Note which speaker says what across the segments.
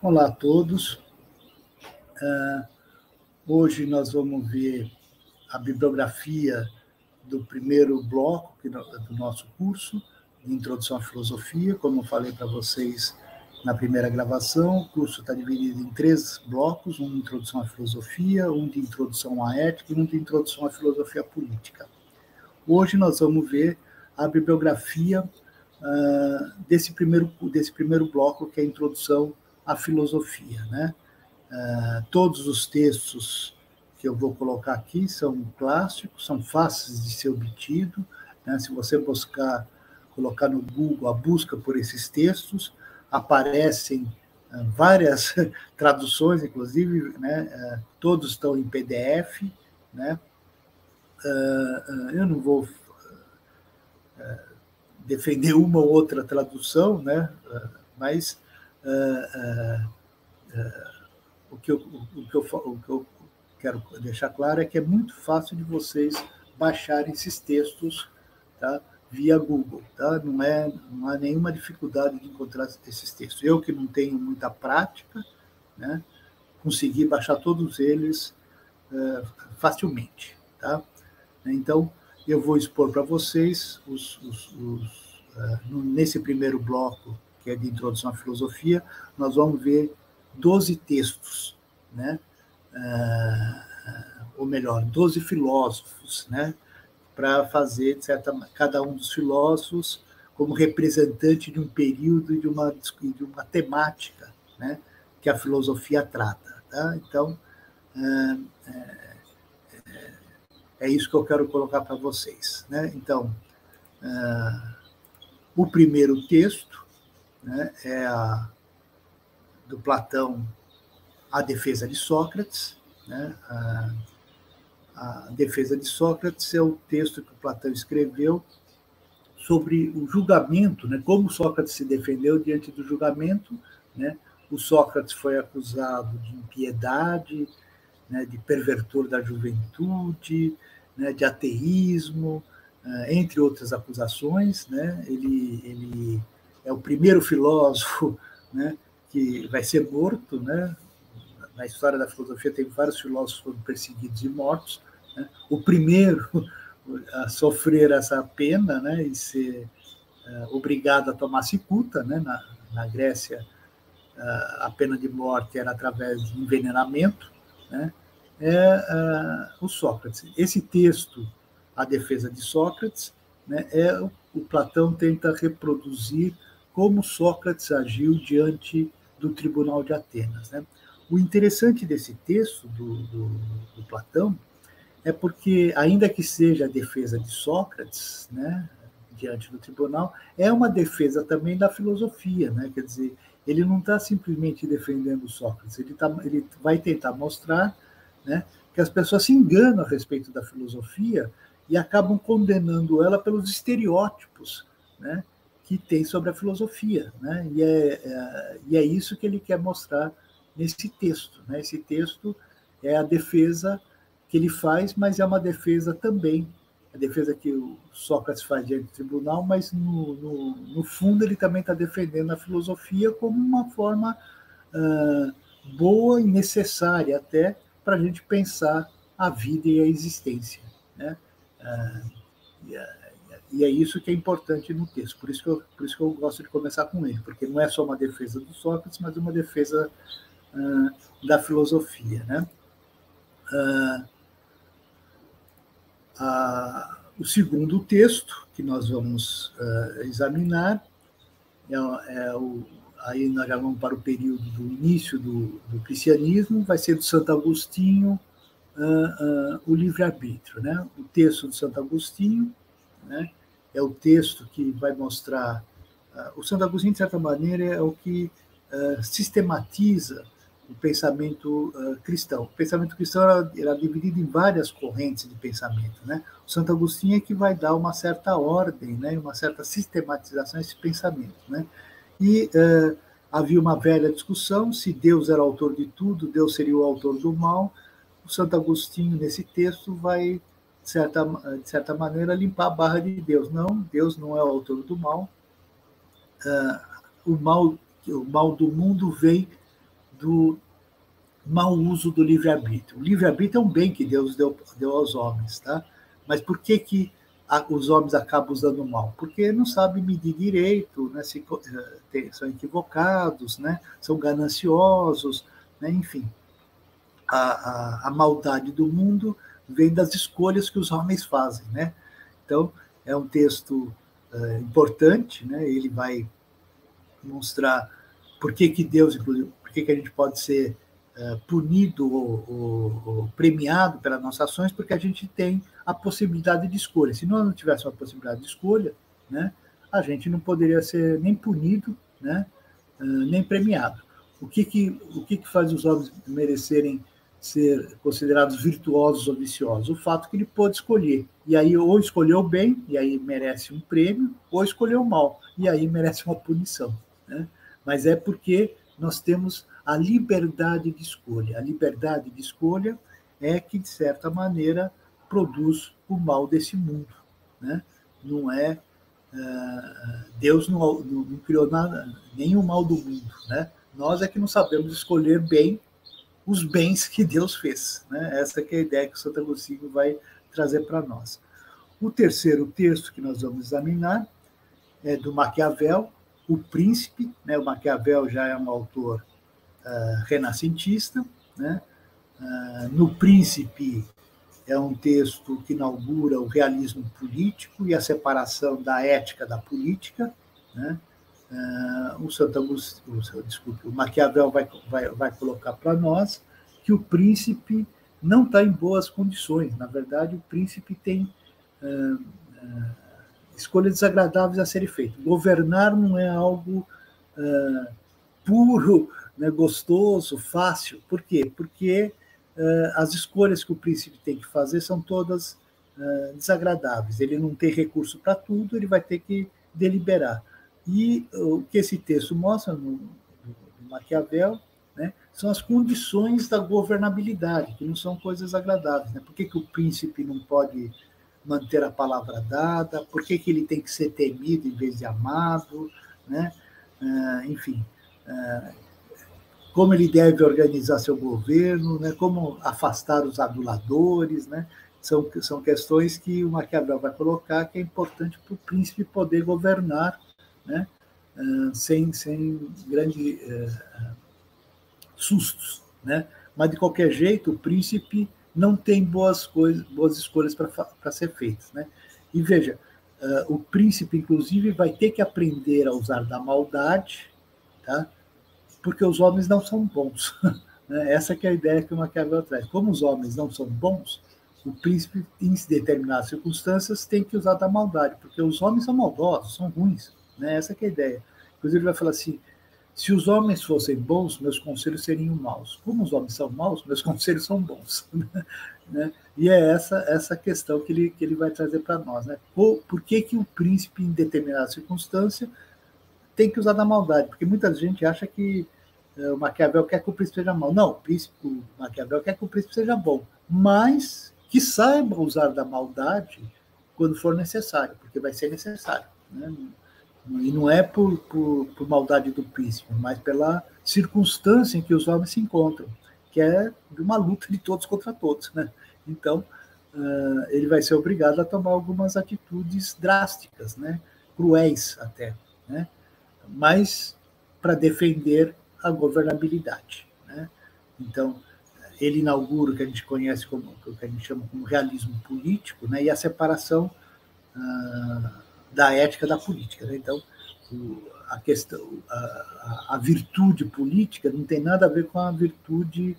Speaker 1: Olá a todos. Hoje nós vamos ver a bibliografia do primeiro bloco do nosso curso, de Introdução à Filosofia. Como eu falei para vocês na primeira gravação, o curso está dividido em 3 blocos, um de Introdução à Filosofia, um de Introdução à Ética e um de Introdução à Filosofia Política. Hoje nós vamos ver a bibliografia desse primeiro bloco, que é a Introdução à Filosofia, né? Todos os textos que eu vou colocar aqui são clássicos, são fáceis de ser obtido, né? Se você colocar no Google a busca por esses textos, aparecem várias traduções, inclusive, né? Todos estão em PDF, né? Eu não vou defender uma ou outra tradução, né? Mas o que eu quero deixar claro é que é muito fácil de vocês baixarem esses textos, tá? Via Google, tá? Não há nenhuma dificuldade de encontrar esses textos. Eu, que não tenho muita prática, né, consegui baixar todos eles facilmente, tá? Então, eu vou expor para vocês, nesse primeiro bloco, que é de Introdução à Filosofia, nós vamos ver 12 textos, né? Ou melhor, 12 filósofos, né? Para fazer, cada um dos filósofos como representante de um período e de uma temática, né? Que a filosofia trata, tá? Então, é isso que eu quero colocar para vocês, né? Então, o primeiro texto, né, é do Platão, A Defesa de Sócrates, né? A Defesa de Sócrates é o texto que o Platão escreveu sobre o julgamento, né? Como Sócrates se defendeu diante do julgamento, né? O Sócrates foi acusado de impiedade, né? De pervertor da juventude, né? De ateísmo, entre outras acusações, né? Ele é o primeiro filósofo, né, que vai ser morto, né? Na história da filosofia tem vários filósofos que foram perseguidos e mortos, né? O primeiro a sofrer essa pena, né, e ser obrigado a tomar cicuta, né? Na Grécia, a pena de morte era através de envenenamento, né? O Sócrates. Esse texto, A Defesa de Sócrates, né, o Platão tenta reproduzir como Sócrates agiu diante do Tribunal de Atenas, né? O interessante desse texto do Platão é porque, ainda que seja a defesa de Sócrates, né, diante do tribunal, é uma defesa também da filosofia, né? Quer dizer, ele não está simplesmente defendendo Sócrates, ele vai tentar mostrar, né, que as pessoas se enganam a respeito da filosofia e acabam condenando ela pelos estereótipos, né, que tem sobre a filosofia, né? E é isso que ele quer mostrar nesse texto, né? Esse texto é a defesa que ele faz, mas é uma defesa também, a defesa que o Sócrates faz diante do tribunal, mas no fundo ele também está defendendo a filosofia como uma forma boa e necessária até para a gente pensar a vida e a existência, né? E é isso que é importante no texto, por isso que eu gosto de começar com ele, porque não é só uma defesa do Sócrates, mas uma defesa da filosofia, né? O segundo texto que nós vamos examinar aí nós já vamos para o período do início do cristianismo, vai ser do Santo Agostinho, o livre-arbítrio, né? O texto de Santo Agostinho, né, é o texto que vai mostrar... o Santo Agostinho, de certa maneira, é o que sistematiza o pensamento cristão. O pensamento cristão era dividido em várias correntes de pensamento, né? O Santo Agostinho é que vai dar uma certa ordem, né, uma certa sistematização a esse pensamento, né? E havia uma velha discussão se Deus era autor de tudo, Deus seria o autor do mal. O Santo Agostinho, nesse texto, vai, de certa maneira, limpar a barra de Deus. Não, Deus não é o autor do mal. O mal do mundo vem do mau uso do livre-arbítrio. O livre-arbítrio é um bem que Deus deu aos homens, tá? Mas por que os homens acabam usando mal? Porque não sabem medir direito, né? São equivocados, né? São gananciosos, né? Enfim. A maldade do mundo vem das escolhas que os homens fazem, né? Então, é um texto importante, né? Ele vai mostrar por que Deus, inclusive, por que a gente pode ser punido ou premiado pelas nossas ações, porque a gente tem a possibilidade de escolha. Se nós não tivéssemos a possibilidade de escolha, né, a gente não poderia ser nem punido, né, nem premiado. O que faz os homens merecerem ser considerados virtuosos ou viciosos? O fato que ele pôde escolher. E aí, ou escolheu bem, e aí merece um prêmio, ou escolheu mal, e aí merece uma punição, né? Mas é porque nós temos a liberdade de escolha. A liberdade de escolha é que, de certa maneira, produz o mal desse mundo, né? Não é... Deus não criou nada, nenhum mal do mundo, né? Nós é que não sabemos escolher bem os bens que Deus fez, né? Essa que é a ideia que o Santo Agostinho vai trazer para nós. O terceiro texto que nós vamos examinar é do Maquiavel, O Príncipe, né? O Maquiavel já é um autor renascentista, né? No Príncipe é um texto que inaugura o realismo político e a separação da ética da política, né? O Maquiavel vai colocar para nós que o príncipe não está em boas condições. Na verdade, o príncipe tem escolhas desagradáveis a serem feitas. Governar não é algo puro, né, gostoso, fácil. Por quê? Porque as escolhas que o príncipe tem que fazer são todas desagradáveis. Ele não tem recurso para tudo, ele vai ter que deliberar. E o que esse texto mostra no Maquiavel, né, são as condições da governabilidade, que não são coisas agradáveis. Né? Por que o príncipe não pode manter a palavra dada? Por que ele tem que ser temido em vez de amado? Né? Enfim, como ele deve organizar seu governo, né? Como afastar os aduladores, né? São questões que o Maquiavel vai colocar que é importante para o príncipe poder governar, né? Sem grandes sustos, né? Mas, de qualquer jeito, o príncipe não tem boas escolhas para ser feitas, né? E veja, o príncipe, inclusive, vai ter que aprender a usar da maldade, tá? Porque os homens não são bons. Né? Essa que é a ideia que o Maquiavel traz. Como os homens não são bons, o príncipe, em determinadas circunstâncias, tem que usar da maldade, porque os homens são maldosos, são ruins. Né? Essa que é a ideia. Inclusive, ele vai falar assim, se os homens fossem bons, meus conselhos seriam maus. Como os homens são maus, meus conselhos são bons. Né? E é essa questão que ele vai trazer para nós. Né? Por que o príncipe, em determinada circunstância, tem que usar da maldade? Porque muita gente acha que o Maquiavel quer que o príncipe seja mau. Não, o Maquiavel quer que o príncipe seja bom, mas que saiba usar da maldade quando for necessário, porque vai ser necessário. Né? E não é por maldade do príncipe, mas pela circunstância em que os homens se encontram, que é de uma luta de todos contra todos. Né? Então, ele vai ser obrigado a tomar algumas atitudes drásticas, né? Cruéis até, né? Mas para defender a governabilidade. Né? Então, ele inaugura o que a gente conhece como, o que a gente chama como realismo político, né? E a separação da ética da política. Né? Então, a questão, a virtude política não tem nada a ver com a virtude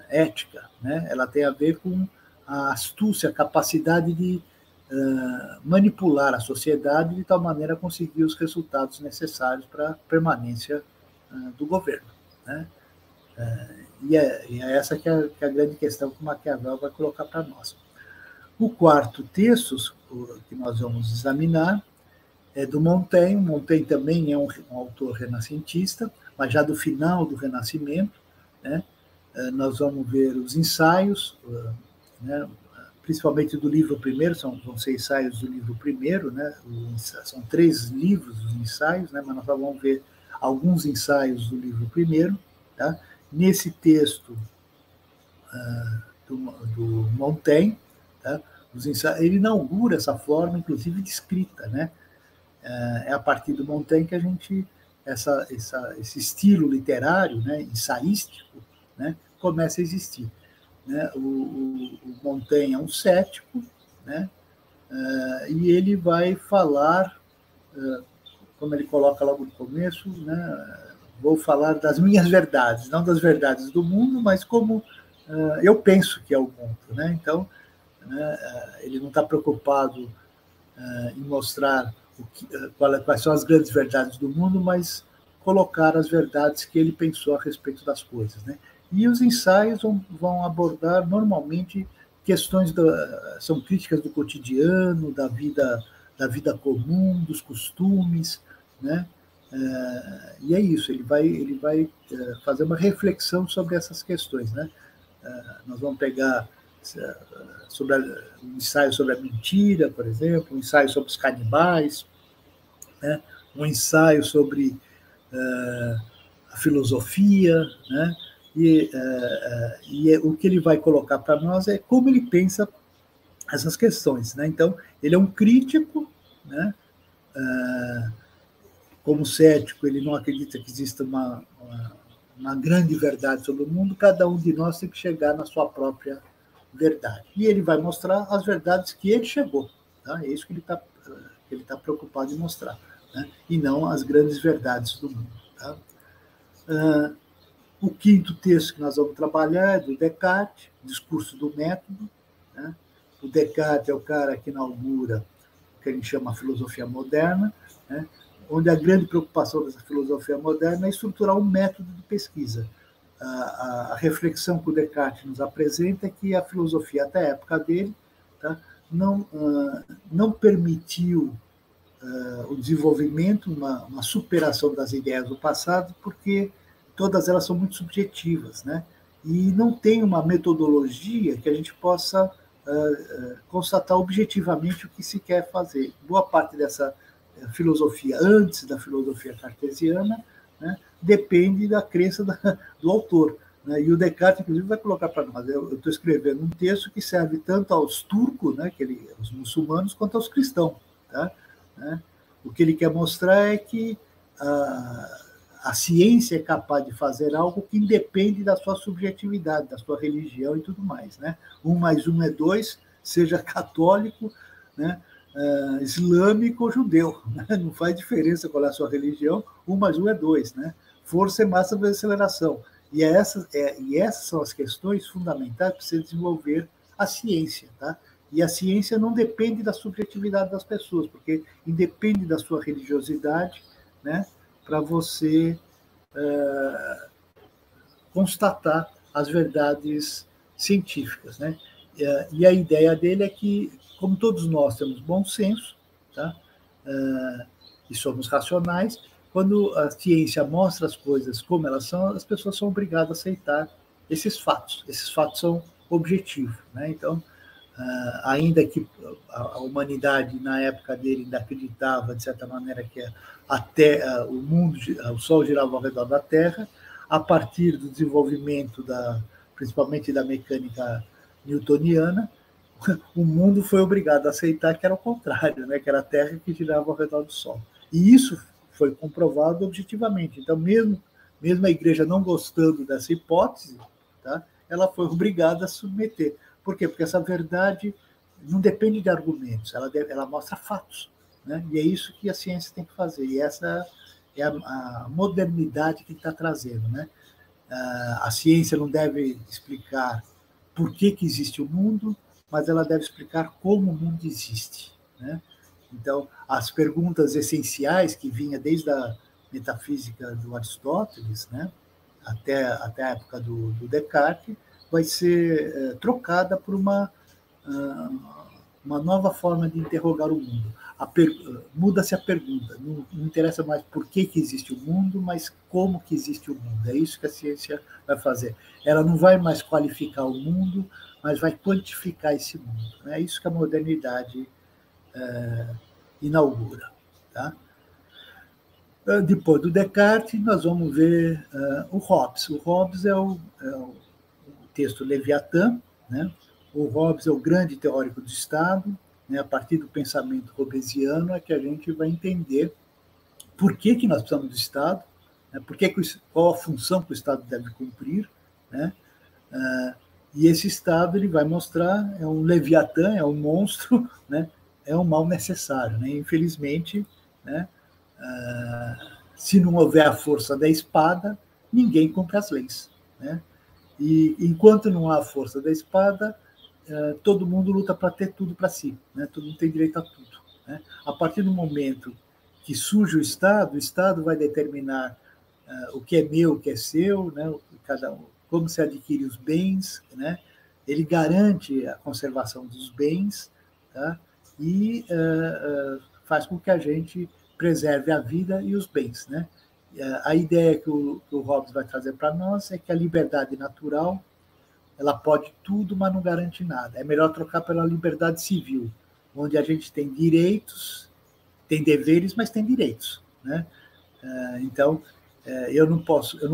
Speaker 1: ética. Né? Ela tem a ver com a astúcia, a capacidade de manipular a sociedade de tal maneira conseguir os resultados necessários para a permanência do governo. Né? E é essa que é a grande questão que o Maquiavel vai colocar para nós. O quarto texto que nós vamos examinar é do Montaigne. Montaigne também é um autor renascentista, mas já do final do Renascimento. Né? Nós vamos ver os ensaios, né? Principalmente do livro primeiro, vão ser ensaios do livro primeiro, né? São 3 livros os ensaios, né? Mas nós vamos ver alguns ensaios do livro primeiro. Tá? Nesse texto do Montaigne, tá? Ele inaugura essa forma, inclusive, de escrita. Né? É a partir do Montaigne que a gente... esse estilo literário, né, ensaístico, né, começa a existir. Né? O Montaigne é um cético, né, e ele vai falar, como ele coloca logo no começo, né, vou falar das minhas verdades, não das verdades do mundo, mas como eu penso que é o mundo. Né? Então, né, ele não está preocupado em mostrar quais são as grandes verdades do mundo, mas colocar as verdades que ele pensou a respeito das coisas. Né? E os ensaios vão abordar, normalmente, questões são críticas do cotidiano, da vida comum, dos costumes, né? E é isso, ele vai fazer uma reflexão sobre essas questões. Né? Nós vamos pegar um ensaio sobre a mentira, por exemplo, um ensaio sobre os canibais, né? Um ensaio sobre a filosofia, né? E o que ele vai colocar para nós é como ele pensa essas questões. Né? Então, ele é um crítico, né? Como cético, ele não acredita que exista uma grande verdade sobre o mundo, cada um de nós tem que chegar na sua própria verdade. E ele vai mostrar as verdades que ele chegou. Tá? É isso que ele tá preocupado em mostrar, né? E não as grandes verdades do mundo. Tá? O quinto texto que nós vamos trabalhar é do Descartes, Discurso do Método. Né? O Descartes é o cara que inaugura o que a gente chama de filosofia moderna, né? Onde a grande preocupação dessa filosofia moderna é estruturar um método de pesquisa. A reflexão que o Descartes nos apresenta é que a filosofia, até a época dele, tá, não permitiu o desenvolvimento, uma superação das ideias do passado, porque todas elas são muito subjetivas, né? E não tem uma metodologia que a gente possa constatar objetivamente o que se quer fazer. Boa parte dessa filosofia, antes da filosofia cartesiana, né, depende da crença do autor. Né? E o Descartes, inclusive, vai colocar para nós. Eu estou escrevendo um texto que serve tanto aos turcos, né, os muçulmanos, quanto aos cristãos. Tá? Né? O que ele quer mostrar é que a ciência é capaz de fazer algo que independe da sua subjetividade, da sua religião e tudo mais. Né? 1 mais 1 é 2, seja católico, né? Islâmico ou judeu. Né? Não faz diferença qual é a sua religião, 1 mais 1 é 2. Né? Força é massa vezes aceleração. E essas são as questões fundamentais para você desenvolver a ciência. Tá? E a ciência não depende da subjetividade das pessoas, porque independe da sua religiosidade, né, para você constatar as verdades científicas. Né? E a ideia dele é que, como todos nós temos bom senso, tá? E somos racionais, quando a ciência mostra as coisas como elas são, as pessoas são obrigadas a aceitar esses fatos. Esses fatos são objetivos. Né? Então, ainda que a humanidade, na época dele, ainda acreditava, de certa maneira, que o Sol girava ao redor da Terra, a partir do desenvolvimento, principalmente da mecânica newtoniana, o mundo foi obrigado a aceitar que era o contrário, né? Que era a Terra que girava ao redor do Sol. E isso foi comprovado objetivamente. Então, mesmo a Igreja não gostando dessa hipótese, tá? Ela foi obrigada a submeter. Por quê? Porque essa verdade não depende de argumentos, ela mostra fatos. Né? E é isso que a ciência tem que fazer. E essa é a modernidade que está trazendo. Né? A ciência não deve explicar por que existe o mundo, mas ela deve explicar como o mundo existe. Né? Então, as perguntas essenciais que vinha desde a metafísica do Aristóteles, né, até a época do Descartes, vai ser trocada por uma nova forma de interrogar o mundo. Muda-se a pergunta, não interessa mais por que existe o mundo, mas como que existe o mundo. É isso que a ciência vai fazer. Ela não vai mais qualificar o mundo, mas vai quantificar esse mundo. É isso que a modernidade inaugura. Tá? Depois do Descartes, nós vamos ver o Hobbes. O Hobbes é o texto Leviatã, né? O Hobbes é o grande teórico do Estado, né? A partir do pensamento hobbesiano é que a gente vai entender por que nós precisamos do Estado, né? Qual a função que o Estado deve cumprir, né? E esse Estado ele vai mostrar, é um Leviatã, é um monstro, né? É um mal necessário, né? Infelizmente, né? Se não houver a força da espada, ninguém cumpre as leis, né? E enquanto não há a força da espada, todo mundo luta para ter tudo para si, né? Todo mundo tem direito a tudo, né? A partir do momento que surge o Estado vai determinar o que é meu, o que é seu, né? Como se adquire os bens, né? Ele garante a conservação dos bens, tá? E faz com que a gente preserve a vida e os bens, né? A ideia que o Hobbes vai trazer para nós é que a liberdade natural ela pode tudo, mas não garante nada. É melhor trocar pela liberdade civil, onde a gente tem direitos, tem deveres, mas tem direitos, né? Então, eu não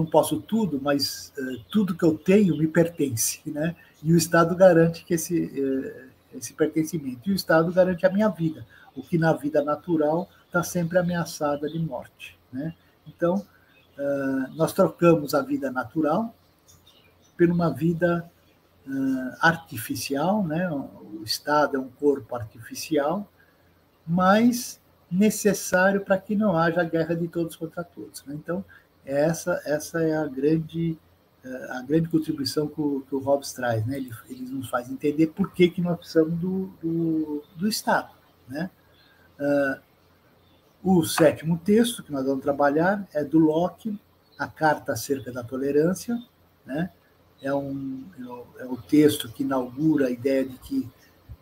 Speaker 1: posso tudo, mas tudo que eu tenho me pertence, né? E o Estado garante que esse pertencimento. E o Estado garante a minha vida, o que na vida natural está sempre ameaçada de morte, né? Então, nós trocamos a vida natural por uma vida artificial, né? O Estado é um corpo artificial, mas necessário para que não haja guerra de todos contra todos, né? Então, essa é a grande contribuição que o Hobbes traz, né? Ele nos faz entender por que nós precisamos do Estado, né? O sétimo texto que nós vamos trabalhar é do Locke, a Carta acerca da Tolerância, né? É o texto que inaugura a ideia de que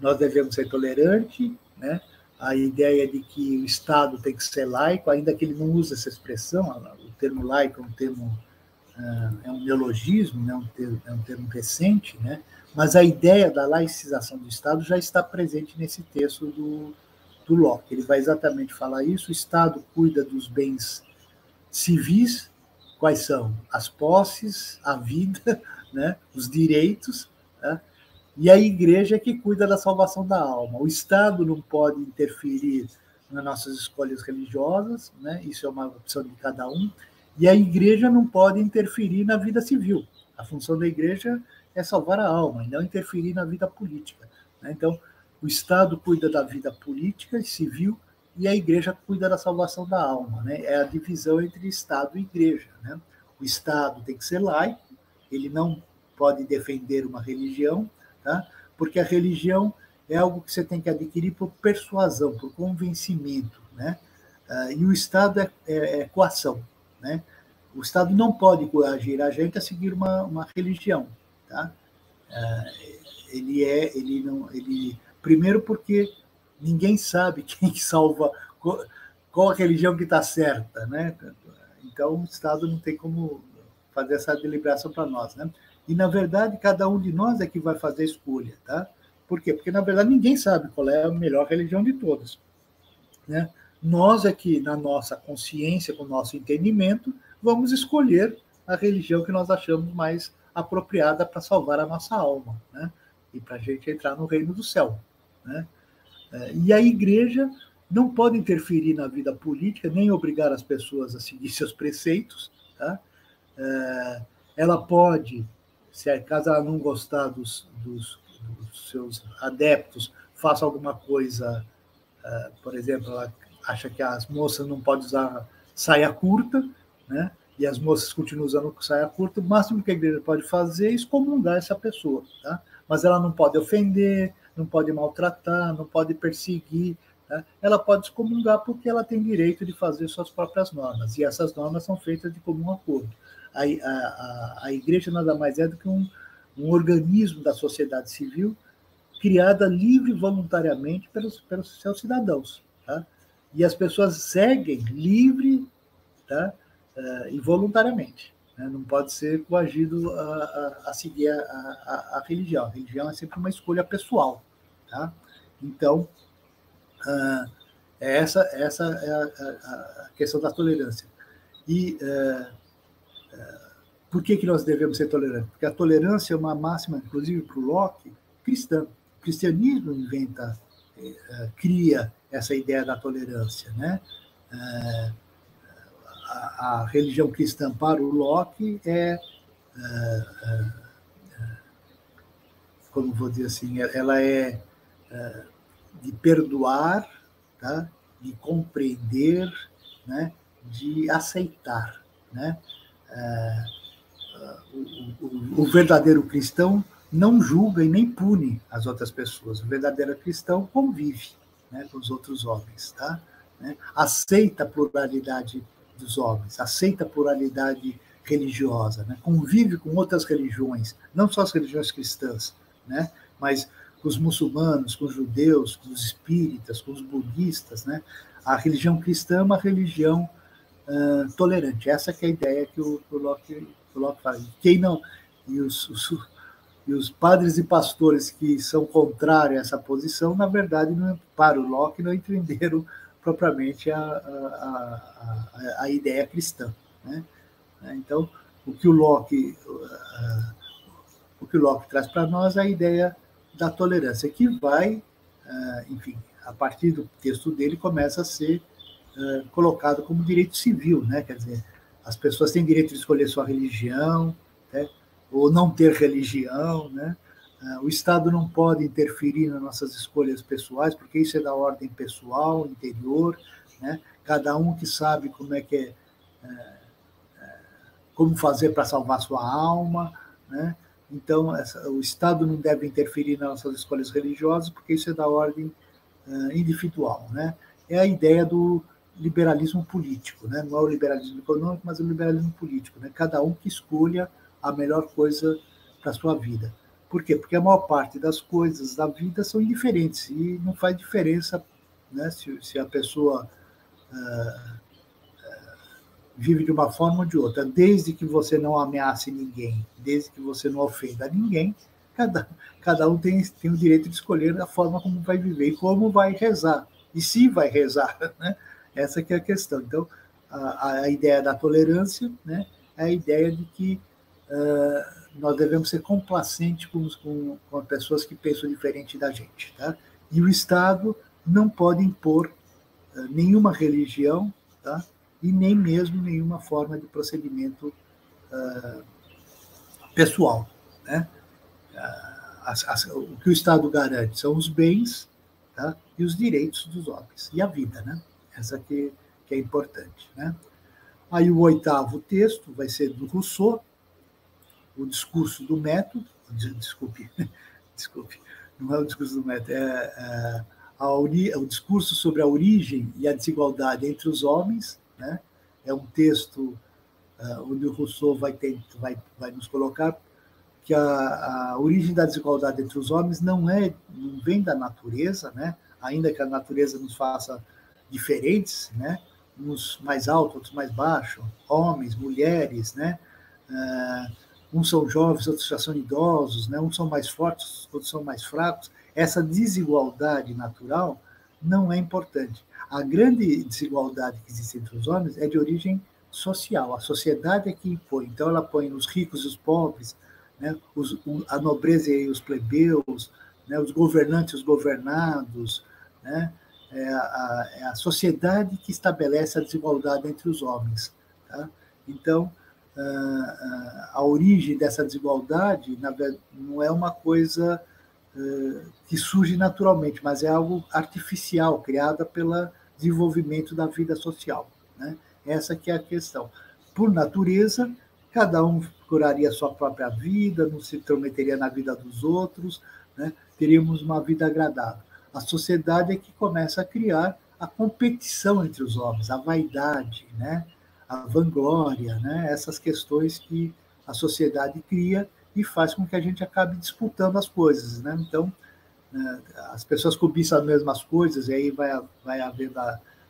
Speaker 1: nós devemos ser tolerantes, né? A ideia de que o Estado tem que ser laico, ainda que ele não use essa expressão, o termo laico é um neologismo, né? É um termo recente, né? Mas a ideia da laicização do Estado já está presente nesse texto do Locke. Ele vai exatamente falar isso. O Estado cuida dos bens civis, quais são? As posses, a vida, né? Os direitos, né? E a igreja é que cuida da salvação da alma. O Estado não pode interferir nas nossas escolhas religiosas, né? Isso é uma opção de cada um. E a igreja não pode interferir na vida civil. A função da igreja é salvar a alma e não interferir na vida política, né? Então, o Estado cuida da vida política e civil e a igreja cuida da salvação da alma, né? É a divisão entre Estado e igreja, né? O Estado tem que ser laico, ele não pode defender uma religião, tá? Porque a religião é algo que você tem que adquirir por persuasão, por convencimento, né? E o Estado é coação, né? O Estado não pode coagir a gente a seguir uma religião, tá? Primeiro porque ninguém sabe quem salva, qual a religião que está certa, né? Então o Estado não tem como fazer essa deliberação para nós, né? E na verdade cada um de nós é que vai fazer a escolha, tá? Por quê? Porque na verdade ninguém sabe qual é a melhor religião de todas, né? Nós é que na nossa consciência, com o nosso entendimento, vamos escolher a religião que nós achamos mais apropriada para salvar a nossa alma, né? E para a gente entrar no reino do céu, né? E a igreja não pode interferir na vida política, nem obrigar as pessoas a seguir seus preceitos, tá? Ela pode, caso ela não gostar dos seus adeptos, faça alguma coisa, por exemplo, ela acha que as moças não podem usar saia curta, né? E as moças continuam usando saia curta, o máximo que a igreja pode fazer é excomungar essa pessoa, tá? Mas ela não pode ofender, não pode maltratar, não pode perseguir, tá? Ela pode excomungar porque ela tem direito de fazer suas próprias normas, e essas normas são feitas de comum acordo. A igreja nada mais é do que um organismo da sociedade civil criada livre e voluntariamente pelos seus cidadãos, tá? E as pessoas seguem livre, tá? E voluntariamente, né? Não pode ser coagido a seguir a religião. A religião é sempre uma escolha pessoal, tá? Então, Essa é a questão da tolerância. E por que nós devemos ser tolerantes? Porque a tolerância é uma máxima, inclusive para o Locke, cristã. O cristianismo cria essa ideia da tolerância, né? A religião cristã para o Locke como vou dizer assim, ela é de perdoar, tá? De compreender, né? De aceitar, né? O verdadeiro cristão não julga e nem pune as outras pessoas. O verdadeiro cristão convive, né, com os outros homens, tá? Né? Aceita a pluralidade dos homens, aceita a pluralidade religiosa, né? Convive com outras religiões, não só as religiões cristãs, né? Mas com os muçulmanos, com os judeus, com os espíritas, com os budistas, né? A religião cristã é uma religião tolerante. Essa que é a ideia que o Locke fala. Quem não, e os padres e pastores que são contrários a essa posição, na verdade, para o Locke, não entenderam propriamente a ideia cristã, né? Então, o que o Locke traz para nós é a ideia da tolerância, que vai, enfim, a partir do texto dele, começa a ser colocado como direito civil, né? Quer dizer, as pessoas têm direito de escolher sua religião, né? Ou não ter religião, né? O Estado não pode interferir nas nossas escolhas pessoais, porque isso é da ordem pessoal, interior, né? Cada um que sabe como fazer para salvar sua alma, né? Então, o Estado não deve interferir nas nossas escolhas religiosas, porque isso é da ordem individual, né? É a ideia do liberalismo político, né? Não é o liberalismo econômico, mas o liberalismo político, né? Cada um que escolha a melhor coisa para a sua vida. Por quê? Porque a maior parte das coisas da vida são indiferentes e não faz diferença, né, se a pessoa vive de uma forma ou de outra. Desde que você não ameace ninguém, desde que você não ofenda ninguém, cada um tem o direito de escolher a forma como vai viver e como vai rezar. E se vai rezar, né? Essa que é a questão. Então, a ideia da tolerância, né, é a ideia de que nós devemos ser complacentes com as pessoas que pensam diferente da gente, tá? E o Estado não pode impor nenhuma religião, tá? E nem mesmo nenhuma forma de procedimento pessoal, né? O que o Estado garante são os bens, tá? E os direitos dos homens, e a vida, né? Essa que é importante, né? Aí o 8º texto vai ser do Rousseau, o discurso do método, desculpe, não é o discurso do método, o discurso sobre a origem e a desigualdade entre os homens, né? É um texto onde o Rousseau vai nos colocar que a origem da desigualdade entre os homens não vem da natureza, né? Ainda que a natureza nos faça diferentes, né? Uns mais altos, outros mais baixos, homens, mulheres, né? Uns são jovens, outros já são idosos, né? Uns são mais fortes, outros são mais fracos. Essa desigualdade natural não é importante. A grande desigualdade que existe entre os homens é de origem social. A sociedade é que impõe. Então, ela põe os ricos e os pobres, né? A nobreza e os plebeus, né? Os governantes e os governados, né? É a sociedade que estabelece a desigualdade entre os homens, tá? Então, a origem dessa desigualdade, na verdade, não é uma coisa que surge naturalmente, mas é algo artificial, criada pelo desenvolvimento da vida social, né? Essa que é a questão. Por natureza, cada um procuraria a sua própria vida, não se intrometeria na vida dos outros, né? Teríamos uma vida agradável. A sociedade é que começa a criar a competição entre os homens, a vaidade, né? A vanglória, né? Essas questões que a sociedade cria e faz com que a gente acabe disputando as coisas, né? Então, as pessoas cobiçam as mesmas coisas e aí vai haver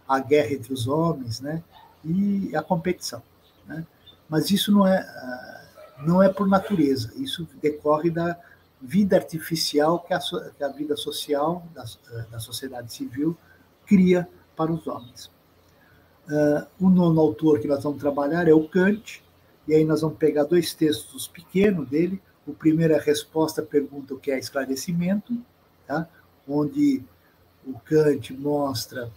Speaker 1: a guerra entre os homens, né? E a competição, né? Mas isso não é por natureza, isso decorre da vida artificial que a vida social da sociedade civil cria para os homens. O nono autor que nós vamos trabalhar é o Kant, e aí nós vamos pegar 2 textos pequenos dele. O primeiro é a resposta à pergunta o que é esclarecimento, tá? Onde o Kant mostra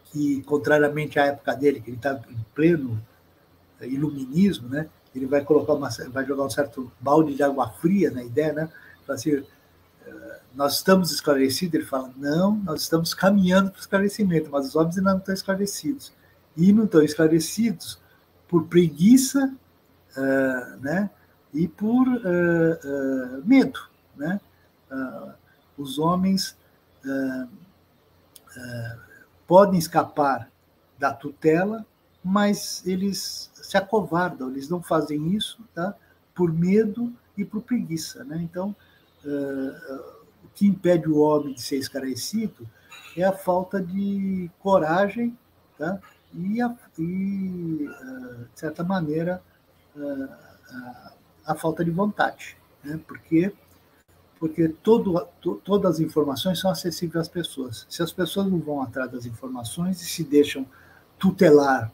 Speaker 1: que, contrariamente à época dele, que ele está em pleno iluminismo, né? Ele vai jogar um certo balde de água fria na ideia, né? Assim, nós estamos esclarecidos, ele fala, não, nós estamos caminhando para o esclarecimento, mas os homens ainda não estão esclarecidos. E não estão esclarecidos por preguiça, né? E por medo, né? Os homens podem escapar da tutela, mas eles se acovardam, eles não fazem isso, tá? Por medo e por preguiça, né? Então, o que impede o homem de ser esclarecido é a falta de coragem, tá? E de certa maneira, a falta de vontade, né? Porque todas as informações são acessíveis às pessoas. Se as pessoas não vão atrás das informações e se deixam tutelar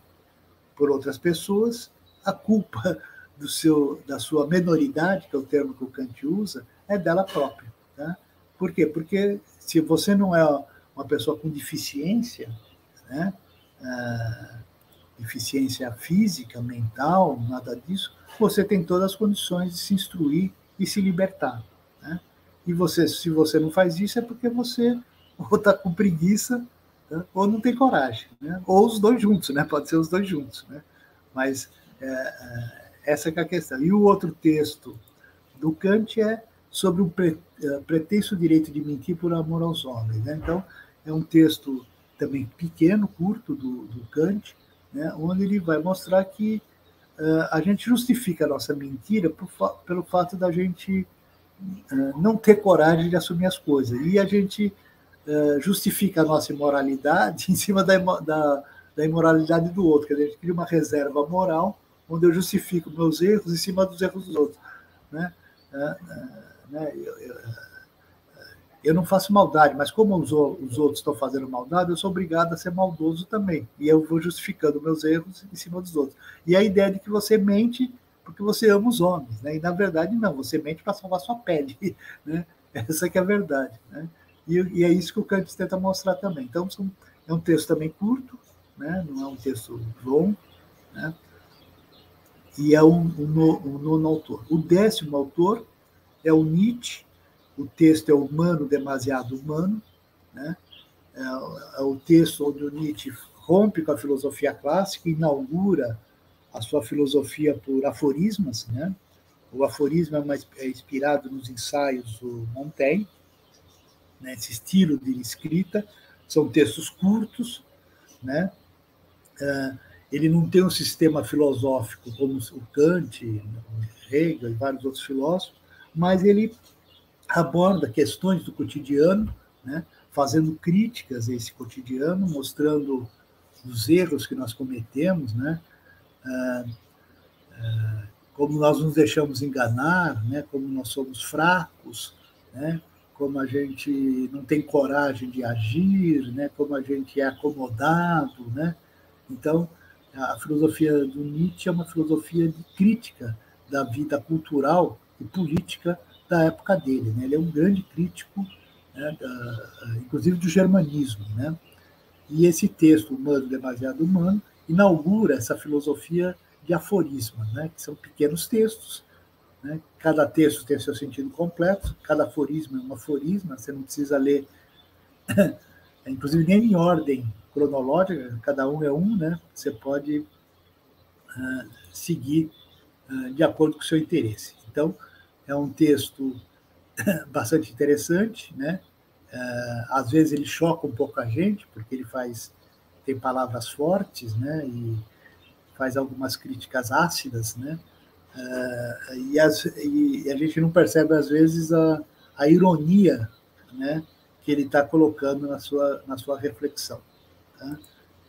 Speaker 1: por outras pessoas, a culpa da sua menoridade, que é o termo que o Kant usa, é dela própria. Tá? Por quê? Porque se você não é uma pessoa com deficiência, né, deficiência física, mental, nada disso, você tem todas as condições de se instruir e se libertar. Né? E se você não faz isso, é porque você ou está com preguiça, né, ou não tem coragem. Né? Ou os dois juntos, né? Pode ser os dois juntos. Né? Mas essa é a questão. E o outro texto do Kant é sobre o pretenso direito de mentir por amor aos homens. Né? Então, é um texto também pequeno, curto, do Kant, né? Onde ele vai mostrar que a gente justifica a nossa mentira pelo fato da gente não ter coragem de assumir as coisas. E a gente justifica a nossa imoralidade em cima da imoralidade do outro. Quer dizer, a gente cria uma reserva moral onde eu justifico meus erros em cima dos erros dos outros. Né? Eu não faço maldade, mas como os outros estão fazendo maldade, eu sou obrigado a ser maldoso também. E eu vou justificando meus erros em cima dos outros. E a ideia de que você mente porque você ama os homens. Né? E, na verdade, não. Você mente para salvar sua pele. Né? Essa que é a verdade. Né? E é isso que o Kant tenta mostrar também. Então, é um texto também curto, né? Não é um texto longo, né? E é um nono autor. O 10º autor é o Nietzsche. O texto é Humano, Demasiado Humano. Né? É o texto onde o Nietzsche rompe com a filosofia clássica e inaugura a sua filosofia por aforismas. Né? O aforismo é inspirado nos ensaios do Montaigne, né? Esse estilo de escrita. São textos curtos, né? Ele não tem um sistema filosófico como o Kant, o Hegel e vários outros filósofos, mas ele aborda questões do cotidiano, né? Fazendo críticas a esse cotidiano, mostrando os erros que nós cometemos, né? Como nós nos deixamos enganar, né? Como nós somos fracos, né? Como a gente não tem coragem de agir, né? Como a gente é acomodado. Né? Então, a filosofia do Nietzsche é uma filosofia de crítica da vida cultural e política da época dele. Né? Ele é um grande crítico, né? Inclusive do germanismo. Né? E esse texto, Humano, Demasiado Humano, inaugura essa filosofia de aforismos, né? Que são pequenos textos. Né? Cada texto tem seu sentido completo, cada aforismo é um aforisma, você não precisa ler, inclusive nem em ordem cronológica, cada um é um, né? Você pode seguir de acordo com o seu interesse. Então, é um texto bastante interessante, né? Às vezes ele choca um pouco a gente, porque ele tem palavras fortes, né? E faz algumas críticas ácidas, né? E a gente não percebe, às vezes, a ironia, né, que ele está colocando na sua reflexão. Tá?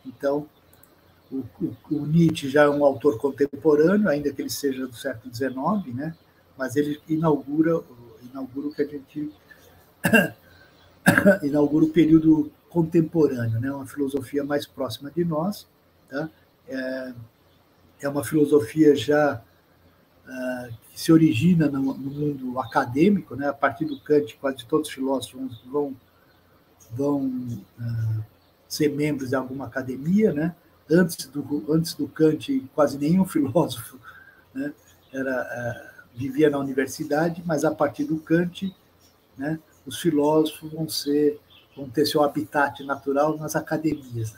Speaker 1: Então, o Nietzsche já é um autor contemporâneo, ainda que ele seja do século XIX, né, mas ele inaugura o que a gente inaugura o período contemporâneo, né? Uma filosofia mais próxima de nós, tá? É uma filosofia já que se origina no mundo acadêmico, né? A partir do Kant, quase todos os filósofos vão ser membros de alguma academia, né? Antes do Kant, quase nenhum filósofo, né, vivia na universidade, mas a partir do Kant, né, os filósofos vão ter seu habitat natural nas academias,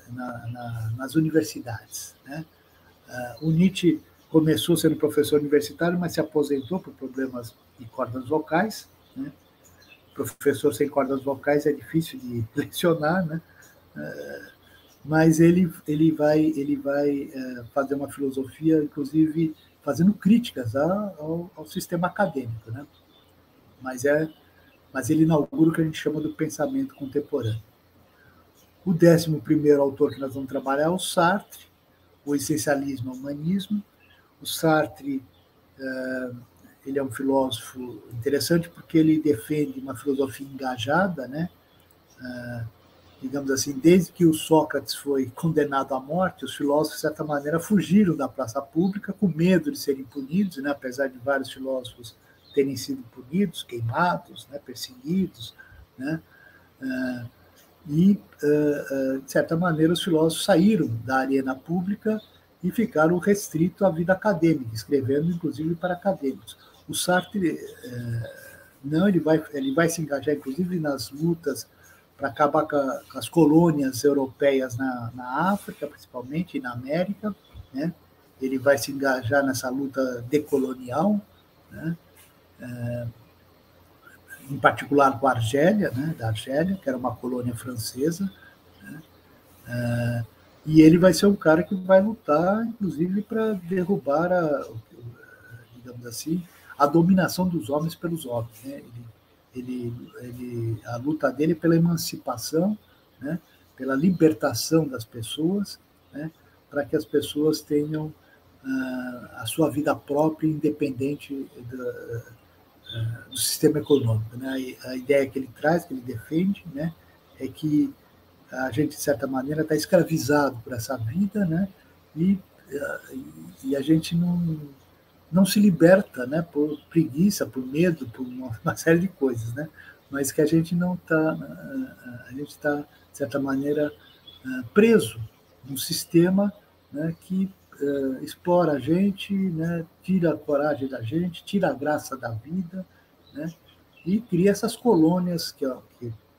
Speaker 1: nas universidades, né? O Nietzsche começou sendo professor universitário, mas se aposentou por problemas de cordas vocais, né? Professor sem cordas vocais é difícil de lecionar, né? Mas ele vai fazer uma filosofia, inclusive fazendo críticas ao sistema acadêmico, né? Mas ele inaugura o que a gente chama do pensamento contemporâneo. O 11º autor que nós vamos trabalhar é o Sartre, o essencialismo e o humanismo. O Sartre ele é um filósofo interessante porque ele defende uma filosofia engajada, né? Digamos assim, desde que o Sócrates foi condenado à morte, os filósofos, de certa maneira, fugiram da praça pública com medo de serem punidos, né? Apesar de vários filósofos terem sido punidos, queimados, né? Perseguidos, né? De certa maneira, os filósofos saíram da arena pública e ficaram restritos à vida acadêmica, escrevendo, inclusive, para acadêmicos. O Sartre, não, ele vai se engajar, inclusive, nas lutas para acabar com as colônias europeias na África, principalmente, e na América, né? Ele vai se engajar nessa luta decolonial, né? Em particular com a Argélia, né? Da Argélia, que era uma colônia francesa, né? E ele vai ser um cara que vai lutar, inclusive, para derrubar digamos assim, a dominação dos homens pelos homens, né? A luta dele é pela emancipação, né? Pela libertação das pessoas, né? Para que as pessoas tenham a sua vida própria, independente do sistema econômico, né? A ideia que ele traz, que ele defende, né? É que a gente, de certa maneira, está escravizado por essa vida, né? E a gente não se liberta, né, por preguiça, por medo, por uma série de coisas, né, mas que a gente está, de certa maneira, preso num sistema, né, que explora a gente, né, tira a coragem da gente, tira a graça da vida, né, e cria essas colônias que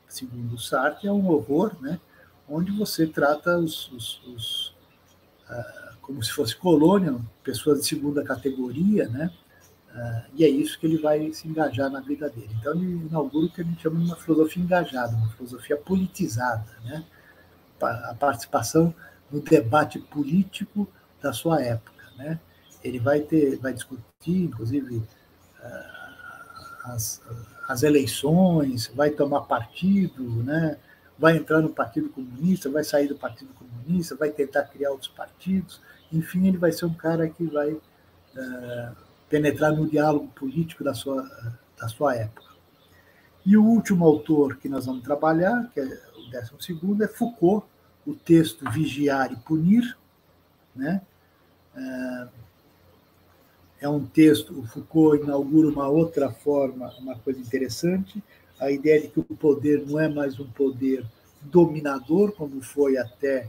Speaker 1: segundo o Sartre, é um horror, né, onde você trata como se fosse colônia, pessoas de segunda categoria, né? E é isso que ele vai se engajar na vida dele. Então, ele inaugura o que a gente chama de uma filosofia engajada, uma filosofia politizada, né? A participação no debate político da sua época, né? Ele vai discutir, inclusive, as eleições, vai tomar partido, né? Vai entrar no Partido Comunista, vai sair do Partido Comunista, vai tentar criar outros partidos. Enfim, ele vai ser um cara que vai penetrar no diálogo político da sua época. E o último autor que nós vamos trabalhar, que é o 12º, é Foucault, o texto Vigiar e Punir, né? É um texto, o Foucault inaugura uma outra forma, uma coisa interessante, a ideia de que o poder não é mais um poder dominador, como foi até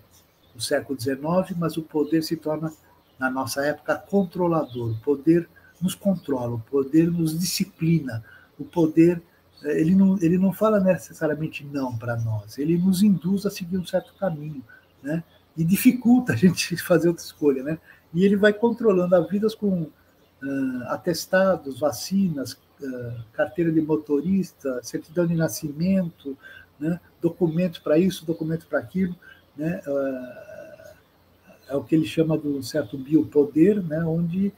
Speaker 1: o século XIX, mas o poder se torna, na nossa época, controlador. O poder nos controla, o poder nos disciplina, o poder, ele não fala necessariamente não para nós, ele nos induz a seguir um certo caminho, né? E dificulta a gente fazer outra escolha, né? E ele vai controlando as vidas com atestados, vacinas, carteira de motorista, certidão de nascimento, né? Documentos para isso, documentos para aquilo, né? É o que ele chama de um certo biopoder, né? Onde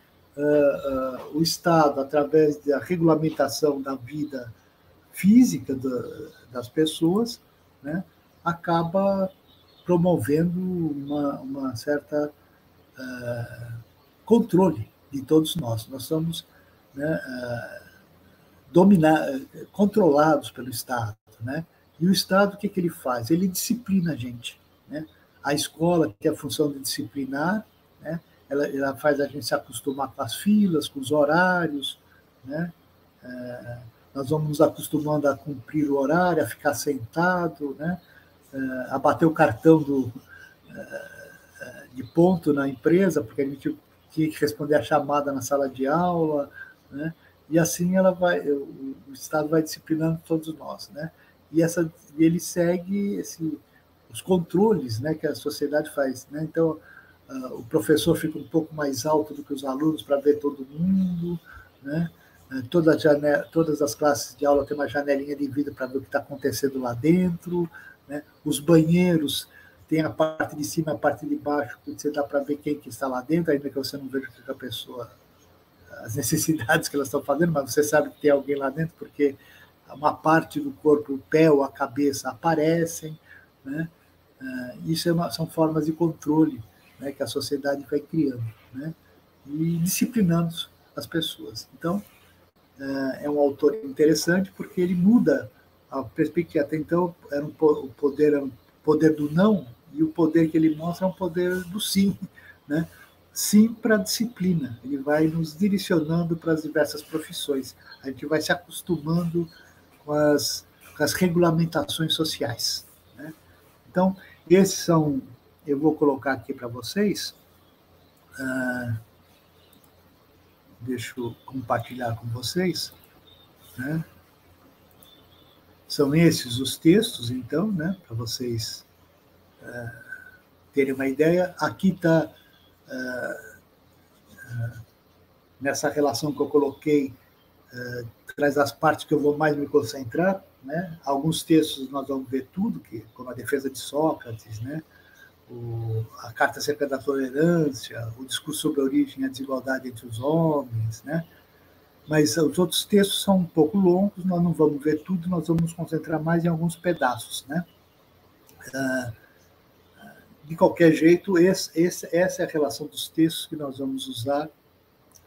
Speaker 1: o Estado, através da regulamentação da vida física das pessoas, né? Acaba promovendo uma certa controle de todos nós. Nós somos, né, controlados pelo Estado, né? E o Estado, o que ele faz? Ele disciplina a gente, né? A escola tem a função de disciplinar, né? Ela faz a gente se acostumar com as filas, com os horários, né? Nós vamos nos acostumando a cumprir o horário, a ficar sentado, né? A bater o cartão de ponto na empresa, porque a gente tinha que responder a chamada na sala de aula, né? E assim o Estado vai disciplinando todos nós, né? E ele segue os controles, né, que a sociedade faz, né? Então, o professor fica um pouco mais alto do que os alunos para ver todo mundo, né? Todas as classes de aula têm uma janelinha de vidro para ver o que está acontecendo lá dentro, né? Os banheiros tem a parte de cima, a parte de baixo, que você dá para ver quem que está lá dentro, ainda que você não veja que a pessoa, as necessidades que elas estão fazendo, mas você sabe que tem alguém lá dentro, porque uma parte do corpo, o pé ou a cabeça aparecem, né? Isso são formas de controle, né, que a sociedade vai criando, né, e disciplinando as pessoas. Então, é um autor interessante porque ele muda a perspectiva. Até então, o poder do não, e o poder que ele mostra é um poder do sim, né? Sim para a disciplina. Ele vai nos direcionando para as diversas profissões. A gente vai se acostumando com as regulamentações sociais, né? Então, esses são, eu vou colocar aqui para vocês, deixa eu compartilhar com vocês, né? São esses os textos, então, né, para vocês terem uma ideia. Aqui está, nessa relação que eu coloquei, traz as partes que eu vou mais me concentrar, né? Alguns textos nós vamos ver tudo, como a defesa de Sócrates, né? A Carta acerca da tolerância, o discurso sobre a origem e a desigualdade entre os homens, né? Mas os outros textos são um pouco longos, nós não vamos ver tudo, nós vamos nos concentrar mais em alguns pedaços, né? De qualquer jeito, essa é a relação dos textos que nós vamos usar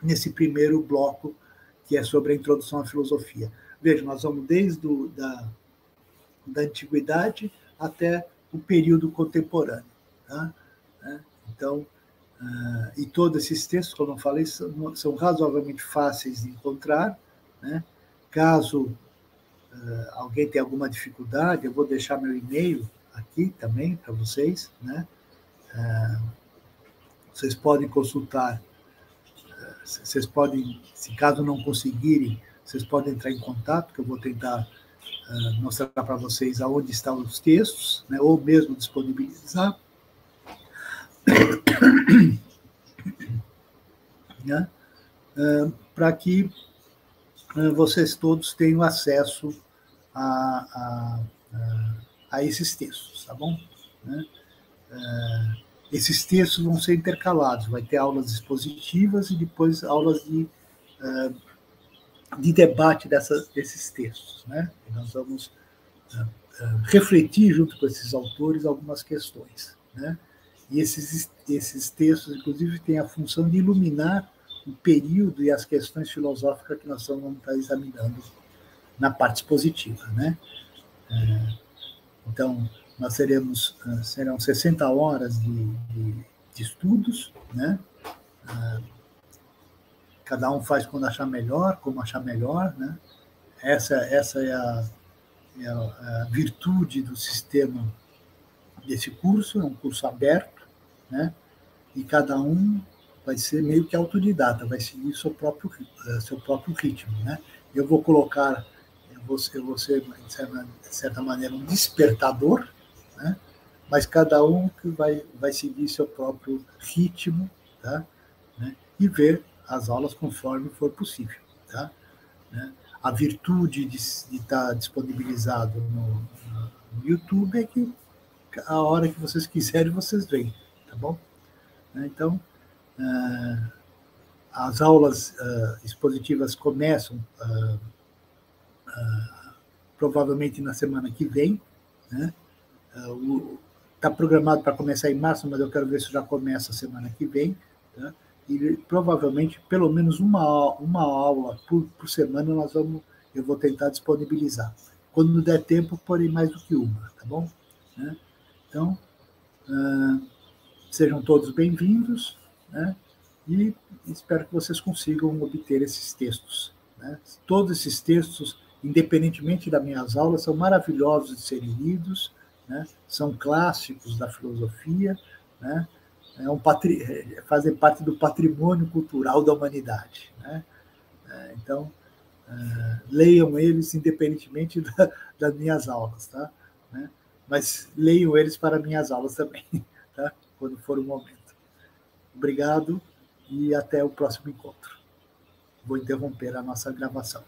Speaker 1: nesse primeiro bloco, que é sobre a introdução à filosofia. Veja, nós vamos desde da antiguidade até o período contemporâneo, tá? Então, e todos esses textos, como eu falei, são razoavelmente fáceis de encontrar, né? Caso alguém tenha alguma dificuldade, eu vou deixar meu e-mail aqui também para vocês, né? Vocês podem consultar, vocês podem, se caso não conseguirem, vocês podem entrar em contato, que eu vou tentar mostrar para vocês aonde estão os textos, né? Ou mesmo disponibilizar, né? Para que vocês todos tenham acesso a esses textos, tá bom? Né? Esses textos vão ser intercalados, vai ter aulas expositivas e depois aulas de debate desses textos, né? E nós vamos refletir junto com esses autores algumas questões, né? E esses textos, inclusive, têm a função de iluminar o período e as questões filosóficas que nós vamos estar examinando na parte expositiva, né? Então, nós serão 60 horas de estudos, né? Cada um faz quando achar melhor, como achar melhor, né? Essa é a virtude do sistema desse curso, é um curso aberto, né? E cada um vai ser meio que autodidata, vai seguir seu próprio ritmo, né? Eu vou colocar, eu vou ser, de certa maneira, um despertador, né? Mas cada um que vai seguir seu próprio ritmo, tá? Né? E ver as aulas conforme for possível, tá? Né? A virtude de estar disponibilizado no YouTube é que a hora que vocês quiserem, vocês veem, tá bom? Então, as aulas expositivas começam provavelmente na semana que vem, né? Está programado para começar em março, mas eu quero ver se já começa a semana que vem, tá? E provavelmente pelo menos uma aula por semana eu vou tentar disponibilizar. Quando der tempo, porém mais do que uma, tá bom? Né? Então, sejam todos bem-vindos, né? E espero que vocês consigam obter esses textos, né? Todos esses textos, independentemente das minhas aulas, são maravilhosos de serem lidos, né? São clássicos da filosofia, né? Fazem parte do patrimônio cultural da humanidade, né? Então, leiam eles independentemente das minhas aulas, tá? Né? Mas leiam eles para minhas aulas também, tá? Quando for o momento. Obrigado e até o próximo encontro. Vou interromper a nossa gravação.